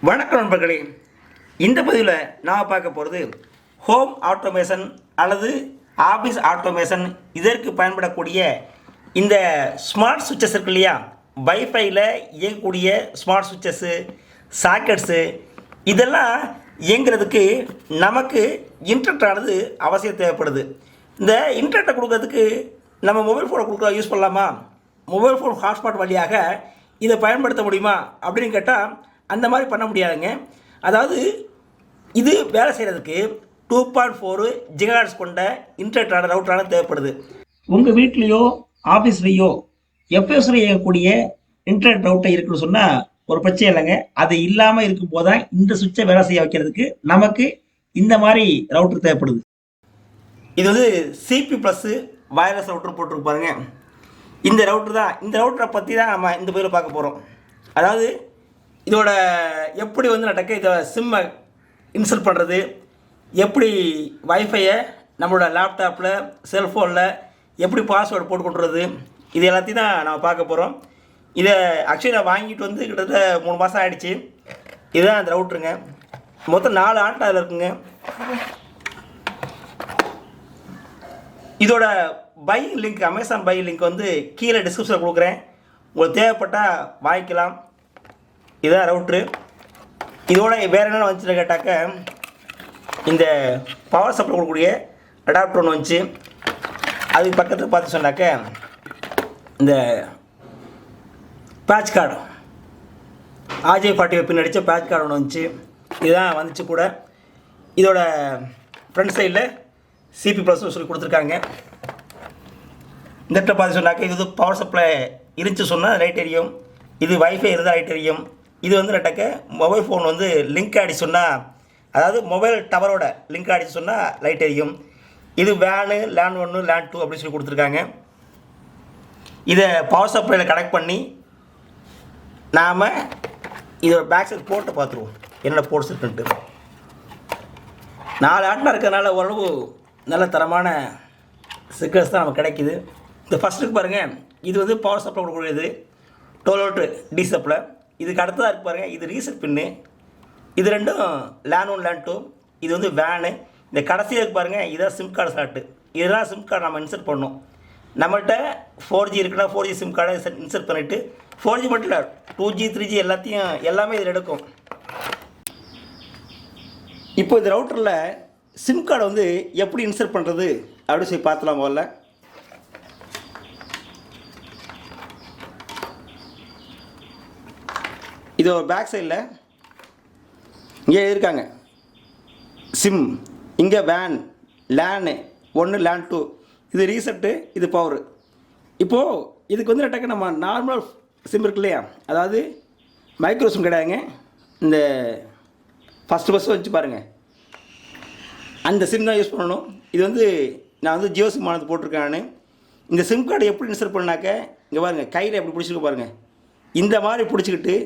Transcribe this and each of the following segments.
வணக்கம் நண்பர்களே. இந்த பதிவில் நான் பார்க்க போகிறது ஹோம் ஆட்டோமேஷன் அல்லது ஆஃபீஸ் ஆட்டோமேஷன் இதற்கு பயன்படக்கூடிய இந்த ஸ்மார்ட் சுவிட்சஸ் இருக்கு இல்லையா, வைஃபையில் இயங்கக்கூடிய ஸ்மார்ட் சுவிட்சஸ்ஸு, சாக்கெட்ஸு இதெல்லாம் இயங்குறதுக்கு நமக்கு இன்டர்நெட் ஆனது அவசியம் தேவைப்படுது. இந்த இன்டர்நெட்டை கொடுக்கறதுக்கு நம்ம மொபைல் ஃபோனை கொடுக்க யூஸ் பண்ணலாமா, மொபைல் ஃபோன் ஹாட்ஸ்பாட் வழியாக இதை பயன்படுத்த முடியுமா அப்படின்னு கேட்டால் அந்த மாதிரி பண்ண முடியாதுங்க. அதாவது இது வேலை செய்கிறதுக்கு 2.4 GHz கொண்ட இன்டர்நெட் ரவுட்டரான தேவைப்படுது. உங்கள் வீட்லேயோ ஆஃபீஸ்லேயோ எஃப்எஸ்ல இயங்கக்கூடிய இன்டர்நெட் ரவுட்டர் இருக்குன்னு சொன்னால் ஒரு பிரச்சனை இல்லைங்க. அது இல்லாமல் இருக்கும் போது தான் இந்த சுவிட்சை வேலை செய்ய வைக்கிறதுக்கு நமக்கு இந்த மாதிரி ரவுட்டர் தேவைப்படுது. இது வந்து CP+ வயர்லெஸ் ரவுட்டர் போட்டிருக்கு பாருங்க. இந்த ரவுட்டர் தான், இந்த ரவுட்டரை பற்றி தான் நம்ம இந்த பதிவில் பார்க்க போகிறோம். அதாவது இதோட எப்படி வந்து நடக்க இதை சிம்மை இன்ஸ்டால் பண்ணுறது, எப்படி வைஃபையை நம்மளோட லேப்டாப்பில் செல்ஃபோனில் எப்படி பாஸ்வேர்டு போட்டு கொண்டுறது, இது எல்லாத்தையும் தான் நம்ம பார்க்க போகிறோம். இதை ஆக்சுவலி நான் வாங்கிட்டு வந்து கிட்டத்தட்ட 3 மாதம் ஆகிடுச்சு. இதுதான் அந்த ரவுட்ருங்க. மொத்தம் 4 ஆண்டு அதில் இருக்குங்க. இதோட buy link, Amazon buy link வந்து கீழே டிஸ்கிரிப்ஷனில் கொடுக்குறேன். உங்களுக்கு தேவைப்பட்டால் வாங்கிக்கலாம். இதுதான் ரவுட்ரு. இதோட வேறு என்னென்ன வந்துச்சுன்னு கேட்டாக்க இந்த பவர் சப்ளை கொடுக்கக்கூடிய அடாப்டர் ஒன்று வந்துச்சு. அதுக்கு பக்கத்தில் பார்த்து சொன்னாக்க இந்த பேட்ச் கார்டு RJ45 பின் அடித்த பேட்ச் கார்டு ஒன்று வந்துச்சு. இதுதான் வந்துச்சு கூட. இதோட ஃப்ரண்ட் சைடில் CP+ சொல்லி கொடுத்துருக்காங்க. இந்த இடத்துல பார்த்து சொன்னாக்க இது பவர் சப்ளை இருந்துச்சு சொன்னால் லைட் எரியும், இது வைஃபை இருந்தால் லைட் எரியும். இது வந்து நட்டாக்க மொபைல் ஃபோன் வந்து லிங்க் ஆகிடுச்சு சொன்னால், அதாவது மொபைல் டவரோட லிங்க் ஆகிடுச்சு சொன்னால் லைட் எரியும். இது வேனு, லேண்ட் 1, லேண்ட் 2 அப்படின்னு சொல்லி கொடுத்துருக்காங்க. இதை பவர் சப்ளையில் கனெக்ட் பண்ணி நாம் இதோட பேக் சைட் போட்டு பார்த்துருவோம் என்னென்ன போர்ட்ஸ் இருக்குன்ட்டு. 4 ஆட்டில் இருக்கிறதுனால ஓரளவு நல்ல தரமான சிக்கல்ஸ் தான் நமக்கு கிடைக்கிது. இந்த ஃபஸ்ட்டுக்கு பாருங்கள், இது வந்து பவர் சப்ளை கொடுக்கக்கூடியது 12 V DC சப்ளை. இதுக்கு அடுத்ததாக இருக்கு பாருங்கள், இது ரீசெட் பின்னு. இது ரெண்டும் லேண்ட் 1, லேண்ட் 2. இது வந்து வேனு. இந்த கடைசியாக இருக்கு பாருங்கள், இதுதான் சிம் கார்டு ஸ்லாட்டு. இதெல்லாம் சிம் கார்டு நம்ம இன்சர்ட் பண்ணணும். நம்மள்கிட்ட 4G இருக்குன்னா 4G சிம் கார்டை இன்சர்ட் பண்ணிவிட்டு 4G மட்டும் இல்லை 2G 3G எல்லாமே இதில் எடுக்கும். இப்போ இந்த ரவுட்டரில் சிம் கார்டை வந்து எப்படி இன்சர்ட் பண்ணுறது அப்படின்னு சொல்லி பார்த்துலாம். முதல்ல இது ஒரு பேக் சைடில் இங்கே இருக்காங்க சிம், இங்கே வேன், லேனு 1, லேன் 2. இது ரீசெட்டு, இது பவரு. இப்போது இதுக்கு வந்து நட்டாக்க நம்ம நார்மல் சிம் இருக்கு இல்லையா, அதாவது மைக்ரோ சிம் கிடையாதுங்க. இந்த ஃபஸ்ட்டு வச்சு பாருங்கள், அந்த சிம் தான் யூஸ் பண்ணணும். இது வந்து நான் வந்து ஜியோ சிம் ஆனது போட்டிருக்கேன் நான். இந்த சிம் கார்டு எப்படி இன்சர்ட் பண்ணாக்க இங்கே பாருங்கள், கையில் எப்படி பிடிச்சிக்க பாருங்கள். இந்த மாதிரி பிடிச்சிக்கிட்டு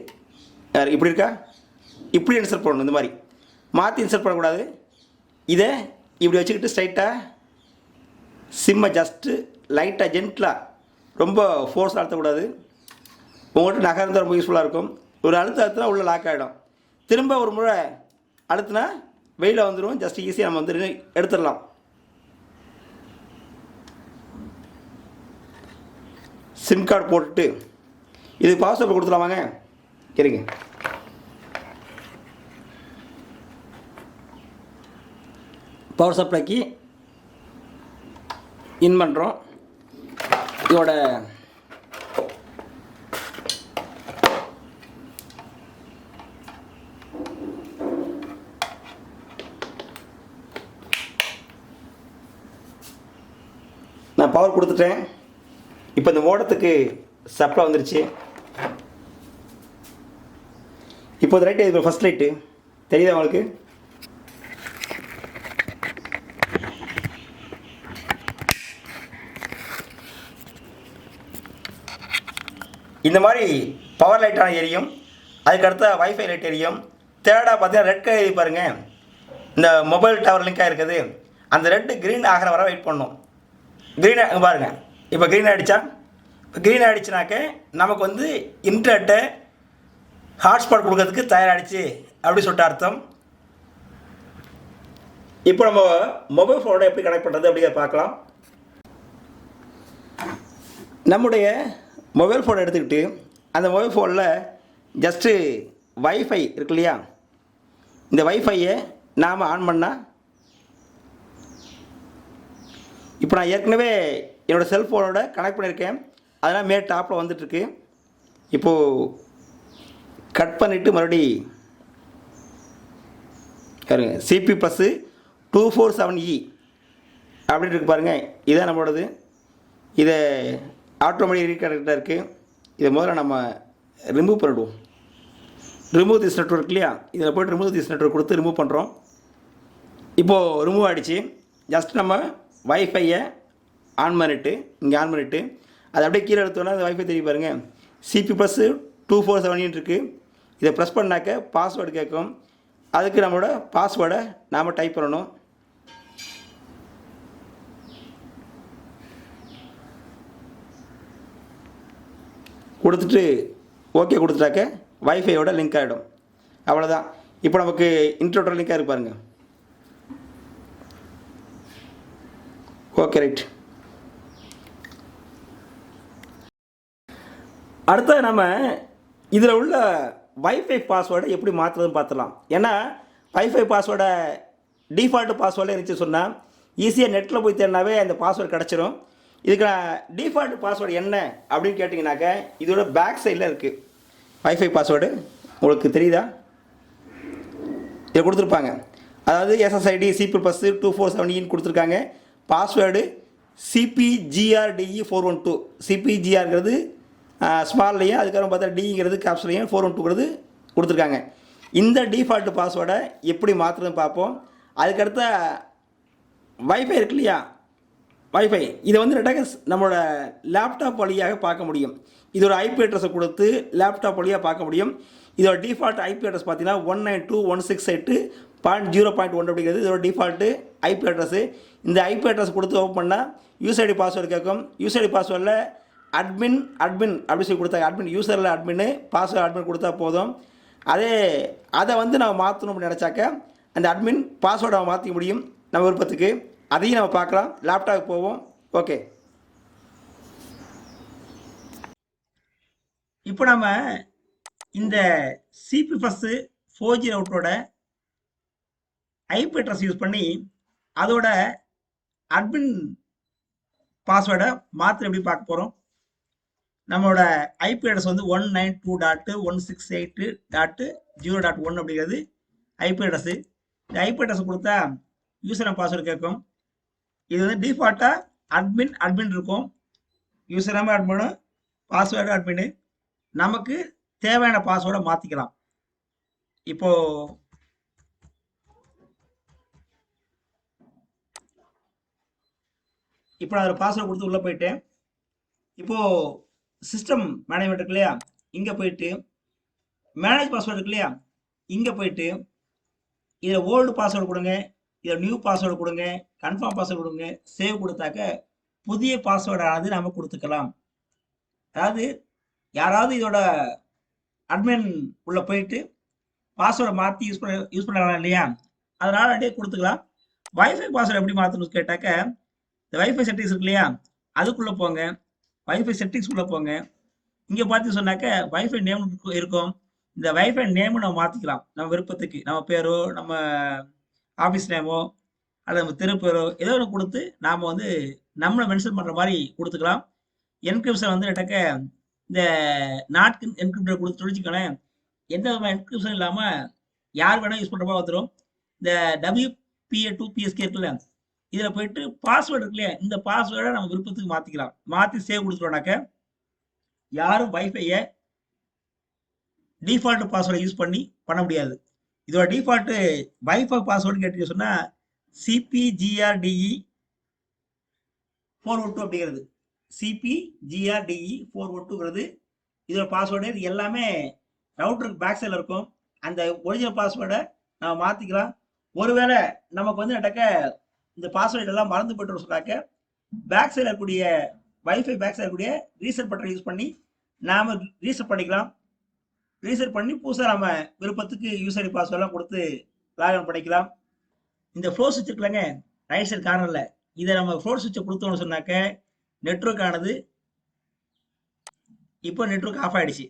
இப்படி இருக்கா, இப்படி இன்சர்ட் பண்ணணும். இந்த மாதிரி மாற்றி இன்சர்ட் பண்ணக்கூடாது. இதை இப்படி வச்சுக்கிட்டு ஸ்ட்ரைட்டாக சிம்மை ஜஸ்ட்டு லைட்டாக ஜென்ட்லாக, ரொம்ப ஃபோர்ஸ் அழுத்தக்கூடாது. உங்கள்கிட்ட நகர்ந்தால் ரொம்ப யூஸ்ஃபுல்லாக இருக்கும். ஒரு அழுத்தினா உள்ளே லாக் ஆகிடும். திரும்ப ஒரு முறை அழுத்தினா வெளியில் வந்துடும். ஜஸ்ட் ஈஸியாக நம்ம வந்து எடுத்துடலாம். சிம் கார்டு போட்டுட்டு இது பவர் சப்ளை கொடுத்துடலாமாங்க. சரிங்க, பவர் சப்ளைக்கு இன் பண்ணுறோம். இதோட நான் பவர் கொடுத்துட்டேன். இப்போ இந்த மோடத்துக்கு சப்ளை வந்துருச்சு. இப்போ ரைட்டு, இது ஃபஸ்ட் லைட்டு தெரியுதா உங்களுக்கு? இந்த மாதிரி பவர் லைட்டான எரியும். அதுக்கடுத்த வைஃபை லைட் எரியும். தேர்டாக பார்த்தீங்கன்னா ரெட் கலர் பாருங்கள், இந்த மொபைல் டவர் லிங்காக இருக்குது. அந்த ரெட்டு க்ரீன் ஆகிற வர வெயிட் பண்ணணும். க்ரீன் பாருங்கள், இப்போ க்ரீன் ஆகிடுச்சா? இப்போ க்ரீன் ஆகிடுச்சுனாக்க நமக்கு வந்து இன்டர்நெட்டை ஹாட்ஸ்பாட் கொடுக்கறதுக்கு தயாராகிடுச்சு அப்படி சொல்லிட்டு அர்த்தம். இப்போ நம்ம மொபைல் ஃபோனோட எப்படி கனெக்ட் பண்ணுறது அப்படிங்கிறத பார்க்கலாம். நம்முடைய மொபைல் ஃபோனை எடுத்துக்கிட்டு அந்த மொபைல் ஃபோனில் ஜஸ்ட்டு வைஃபை இருக்கு இல்லையா, இந்த வைஃபையை நாம் ஆன் பண்ணால், இப்போ நான் ஏற்கனவே என்னோடய செல்ஃபோனோட கனெக்ட் பண்ணியிருக்கேன், அதனால் மே டாப்பில் வந்துட்டுருக்கு. இப்போது கட் பண்ணிவிட்டு மறுபடி பாருங்க, CP+247E அப்படின்னு இருக்கு பாருங்கள். இதுதான் நம்மளோடது. இதை ஆட்டோமேட்டிக் ரீகனெக்டாக இருக்குது. இதை முதல்ல நம்ம ரிமூவ் பண்ணிவிடுவோம். ரிமூவ் திஸ் நெட்வொர்க் இல்லையா, இதில் போய்ட்டு ரிமூவ் திஸ் நெட்வொர்க் கொடுத்து ரிமூவ் பண்ணுறோம். இப்போது ரிமூவ் ஆகிடுச்சு. ஜஸ்ட் நம்ம வைஃபையை ஆன் பண்ணிவிட்டு இங்கே ஆன் பண்ணிவிட்டு அதை அப்படியே கீழே எடுத்தோன்னா அந்த வைஃபை தெரிய பாருங்கள், CP+247 இருக்குது. இதை ப்ரெஸ் பண்ணாக்க பாஸ்வேர்டு கேட்கும். அதுக்கு நம்மளோட பாஸ்வேர்டை நாம் டைப் பண்ணணும். கொடுத்துட்டு ஓகே கொடுத்துட்டாக்க வைஃபையோட லிங்க் ஆகிடும். அவ்வளோதான். இப்போ நமக்கு இன்டர்நெட் லிங்காக இருக்கு பாருங்கள். Okay right. அடுத்தது நம்ம இதில் உள்ள வைஃபை பாஸ்வேர்டை எப்படி மாற்றுறதுன்னு பார்த்துடலாம். ஏன்னா வைஃபை பாஸ்வேர்டை டிஃபால்ட்டு பாஸ்வேர்டில் இருந்துச்சு சொன்னால் ஈஸியாக நெட்டில் போய் தேடினாவே அந்த பாஸ்வேர்டு கிடச்சிரும். இதுக்கு நான் டிஃபால்ட் பாஸ்வேர்டு என்ன அப்படின்னு கேட்டிங்கனாக்க இதோட பேக் சைடில் இருக்குது வைஃபை பாஸ்வேர்டு. உங்களுக்கு தெரியுதா? இதை கொடுத்துருப்பாங்க. அதாவது SSID CP+247 கொடுத்துருக்காங்க. Password CP-GR-DE-412. CP-GR-ங்கிறது ஸ்மால்லையும், அதுக்கப்புறம் பார்த்தா டிங்கிறது கேப்ஸ்லையும், 412ங்கிறது கொடுத்துருக்காங்க. இந்த டிஃபால்ட்டு பாஸ்வேர்டை எப்படி மாற்றுறதுன்னு பார்ப்போம். அதுக்கடுத்த வைஃபை இருக்கு இல்லையா, வைஃபை இதை வந்து ரெண்டாக நம்மளோட லேப்டாப் வழியாக பார்க்க முடியும். இது ஒரு ஐபி அட்ரஸை கொடுத்து லேப்டாப் வழியாக பார்க்க முடியும். இதோட டிஃபால்ட் ஐபி அட்ரஸ் பார்த்தீங்கன்னா 192.168.0.1 அப்படிங்கிறது இதோட டிஃபால்ட்டு ஐபி அட்ரஸு. இந்த ஐபி அட்ரஸ் கொடுத்து ஓப்பன் பண்ணால் யூசர் ஐடி பாஸ்வேர்டு கேட்கும். யூசர் ஐடி பாஸ்வேர்டில் அட்மின் அப்படி சொல்லி கொடுத்தாங்க. அட்மின் யூசரில் அட்மின்னு, பாஸ்வேர்டு அட்மின் கொடுத்தா போதும். அதை வந்து நம்ம மாற்றணும் அப்படின்னு நினச்சாக்க அந்த அட்மின் பாஸ்வேர்டை நம்ம மாற்றிக்க முடியும் நம்ம விருப்பத்துக்கு. அதையும் நம்ம பார்க்கலாம். லேப்டாப் போவோம். ஓகே, இப்போ நம்ம இந்த CP+4G ரவுட்டரோட ஐபி அட்ரஸ் யூஸ் பண்ணி அதோட அட்மின் பாஸ்வேர்டை மாற்ற எப்படி பார்க்க போகிறோம். நம்மளோட ஐபி அட்ரஸ் வந்து 192.168.0.1 அப்படிங்கிறது ஐபி அட்ரஸு. இந்த ஐபி அட்ரஸ் கொடுத்தா யூசர் பாஸ்வேர்டு கேட்கும். இது வந்து டிஃபால்ட்டாக அட்மின் இருக்கும். User name admin, password admin. நமக்கு தேவையான பாஸ்வேர்டை மாற்றிக்கலாம். இப்போ நான் அதில் பாஸ்வேர்டு கொடுத்து உள்ளே போயிட்டேன். இப்போது சிஸ்டம் மேனேஜ்மெண்ட் இருக்கு இல்லையா, இங்கே போயிட்டு மேனேஜ் பாஸ்வேர்டு இருக்கு இல்லையா, இங்கே போயிட்டு இதில் ஓல்டு பாஸ்வேர்டு கொடுங்க, இதில் நியூ பாஸ்வேர்டு கொடுங்க, கன்ஃபார்ம் பாஸ்வேர்டு கொடுங்க. சேவ் கொடுத்தாக்க புதிய பாஸ்வேர்டானது நம்ம கொடுத்துக்கலாம். அதாவது யாராவது இதோட அட்மின் உள்ளே போயிட்டு பாஸ்வேர்டை மாற்றி யூஸ் பண்ணலாம் இல்லையா, அதனால் அப்படியே கொடுத்துக்கலாம். வைஃபை பாஸ்வேர்டு எப்படி மாற்றணும்னு கேட்டாக்க இந்த வைஃபை செட்டிங்ஸ் இருக்கு இல்லையா, அதுக்குள்ளே போங்க. வைஃபை செட்டிங்ஸ்குள்ளே போங்க. இங்கே பார்த்து சொன்னாக்க வைஃபை நேம் இருக்கும். இந்த வைஃபை நேமு நம்ம மாற்றிக்கலாம் நம்ம விருப்பத்துக்கு. நம்ம பேரோ, நம்ம ஆஃபீஸ் நேமோ, அல்லது நம்ம தெரு பேரோ ஏதோ ஒன்று கொடுத்து நாம் வந்து நம்மளை மென்ஷன் பண்ணுற மாதிரி கொடுத்துக்கலாம். என்கிரிப்ஷன் வந்து கேட்டாக்க இந்த நாட் என்கிரிப்டர் கொடுத்து வச்சுக்கோங்களேன், எந்த விதமான என்கிரிப்ஷன் இல்லாமல் யார் வேணால் யூஸ் பண்ணுற மாதிரி வந்துடும். இந்த WPA2PSK இருக்குல்ல, இதில் போயிட்டு பாஸ்வேர்டு இருக்கு இல்லையா, இந்த பாஸ்வேர்டை நம்ம விருப்பத்துக்கு மாற்றிக்கலாம். மாற்றி சேவ் கொடுத்துட்டோம்னாக்க யாரும் வைஃபையை டிஃபால்ட் பாஸ்வேர்டை யூஸ் பண்ண முடியாது. இதோட டிஃபால்ட்டு வைஃபை பாஸ்வேர்டு கேட்டீங்க சொன்னால் CP-GR-DE-412 அப்படிங்கிறது. CP-GR-DE-412ங்கிறது இதோட பாஸ்வேர்டு. இது எல்லாமே ரவுட்டருக்கு பேக் சைடில் இருக்கும். அந்த ஒரிஜினல் பாஸ்வேர்டை நம்ம மாற்றிக்கலாம். ஒருவேளை நமக்கு வந்து நடக்க இந்த பாஸ்வேர்டு எல்லாம் மறந்து போய்ட்டு சொன்னாக்க பேக் சைடில் இருக்கக்கூடிய வைஃபை பேக் சைடில் இருக்கக்கூடிய ரீசெட் பட்டன் யூஸ் பண்ணி நாம் ரீசெட் பண்ணிக்கலாம். ரீசெட் பண்ணி புதுசாக நம்ம விருப்பத்துக்கு யூஸ் ஐடி பாஸ்வேர்டெலாம் கொடுத்து லாகின் பண்ணிக்கலாம். இந்த ஃப்ளோ சுவிட்ச் இருக்குல்லங்க, ரைட் சைடு கார்னரில், இதை நம்ம ஃப்ளோ சுவிட்சை கொடுத்தோம்னு சொன்னாக்க நெட்வொர்க் ஆனது இப்போ நெட்வொர்க் ஆஃப் ஆகிடுச்சு,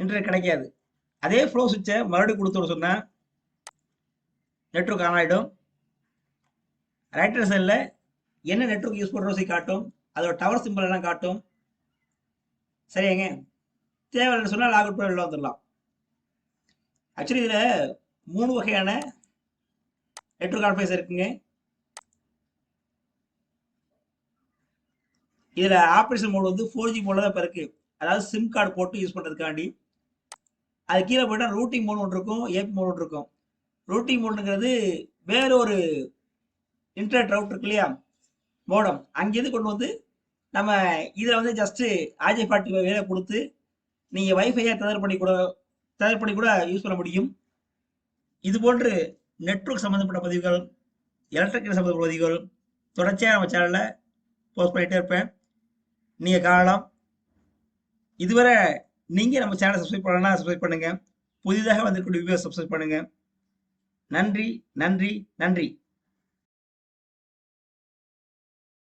இன்டர்நெட் கிடைக்காது. அதே ஃப்ளோ சுவிட்சை மறுபடியும் கொடுத்தோம்னு சொன்னால் நெட்வொர்க் ஆன் ஆகிடும். ரைட் ஹேண்ட் சைடில் என்ன நெட்வொர்க் யூஸ் பண்ணுறோம் காட்டும், அதோட டவர் சிம்பிள் எல்லாம் காட்டும். சரியாங்க, தேவையில்லைன்னு சொன்னால் லாக் அவுட் பண்ணி வெளில வந்துடலாம். ஆக்சுவலி இதில் 3 வகையான நெட்வொர்க் கான்ஃபரன்ஸ் இருக்குங்க. இதில் ஆப்ரேஷன் மோட் வந்து 4G மோடில் தான் இப்போ இருக்குது, அதாவது சிம் கார்டு போட்டு யூஸ் பண்ணுறதுக்காண்டி. அது கீழே போய்ட்டால் ரூட்டிங் மோட் ஒன்று இருக்கும், ஏபி மோட் ஒன்று இருக்கும். ரூட்டிங் மோடுங்கிறது வேற ஒரு இன்டர்நெட் ரவுட் இருக்கு இல்லையா, மோடம், அங்கேருந்து கொண்டு வந்து நம்ம இதில் வந்து ஜஸ்ட்டு RJ45 வேலை கொடுத்து நீங்கள் வைஃபையாக தயார் பண்ணி கூட யூஸ் பண்ண முடியும். இது போன்று நெட்வொர்க் சம்மந்தப்பட்ட பதிவுகள், எலக்ட்ரிக்கல் சம்மந்தப்பட்ட பதிவுகள் தொடர்ச்சியாக நம்ம சேனலில் போஸ்ட் பண்ணிகிட்டே இருப்பேன், நீங்கள் காணலாம். இதுவரை நீங்கள் நம்ம சேனலை சப்ஸ்கிரைப் பண்ணலாம், சப்ஸ்கிரைப் பண்ணுங்கள். புதிதாக வந்திருக்கக்கூடிய வீடியோ சப்ஸ்கிரைப் பண்ணுங்கள். நன்றி நன்றி நன்றி.